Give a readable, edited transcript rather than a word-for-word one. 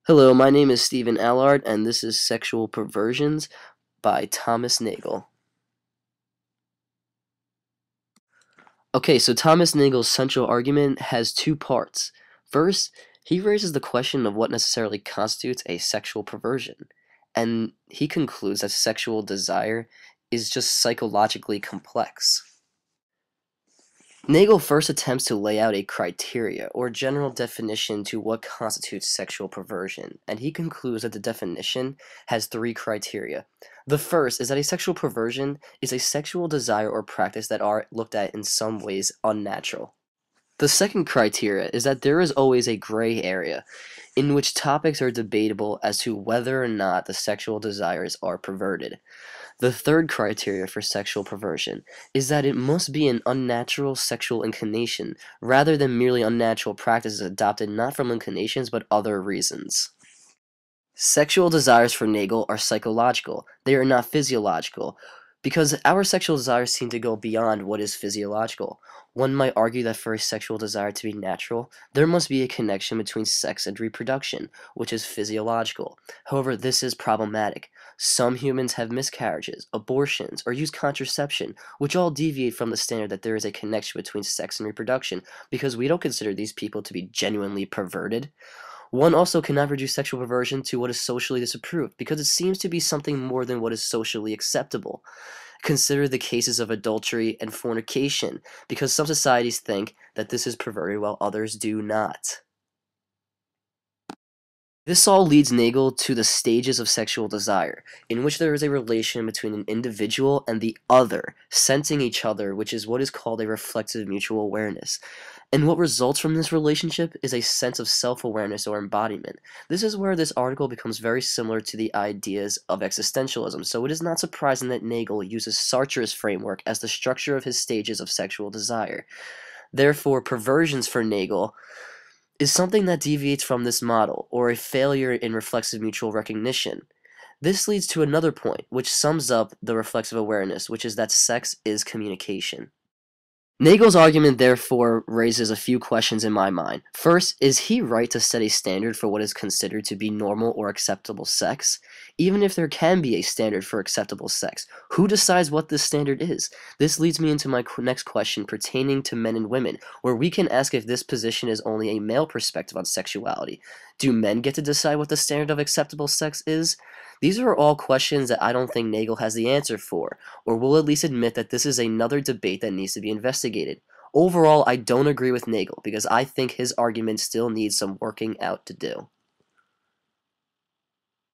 Hello, my name is Stephen Allard, and this is Sexual Perversions by Thomas Nagel. Okay, so Thomas Nagel's central argument has two parts. First, he raises the question of what necessarily constitutes a sexual perversion, and he concludes that sexual desire is just psychologically complex. Nagel first attempts to lay out a criteria, or general definition, to what constitutes sexual perversion, and he concludes that the definition has three criteria. The first is that a sexual perversion is a sexual desire or practice that are looked at in some ways unnatural. The second criteria is that there is always a gray area, in which topics are debatable as to whether or not the sexual desires are perverted. The third criteria for sexual perversion is that it must be an unnatural sexual inclination, rather than merely unnatural practices adopted not from inclinations but other reasons. Sexual desires for Nagel are psychological, they are not physiological, because our sexual desires seem to go beyond what is physiological. One might argue that for a sexual desire to be natural, there must be a connection between sex and reproduction, which is physiological. However, this is problematic. Some humans have miscarriages, abortions, or use contraception, which all deviate from the standard that there is a connection between sex and reproduction, because we don't consider these people to be genuinely perverted. One also cannot reduce sexual perversion to what is socially disapproved, because it seems to be something more than what is socially acceptable. Consider the cases of adultery and fornication, because some societies think that this is perverted while others do not. This all leads Nagel to the stages of sexual desire, in which there is a relation between an individual and the other, sensing each other, which is what is called a reflexive mutual awareness. And what results from this relationship is a sense of self-awareness or embodiment. This is where this article becomes very similar to the ideas of existentialism, so it is not surprising that Nagel uses Sartre's framework as the structure of his stages of sexual desire. Therefore, perversions for Nagel is something that deviates from this model, or a failure in reflexive mutual recognition. This leads to another point, which sums up the reflexive awareness, which is that sex is communication. Nagel's argument therefore raises a few questions in my mind. First, is he right to set a standard for what is considered to be normal or acceptable sex? Even if there can be a standard for acceptable sex, who decides what this standard is? This leads me into my next question pertaining to men and women, where we can ask if this position is only a male perspective on sexuality. Do men get to decide what the standard of acceptable sex is? These are all questions that I don't think Nagel has the answer for, or will at least admit that this is another debate that needs to be investigated. Overall, I don't agree with Nagel, because I think his argument still needs some working out to do.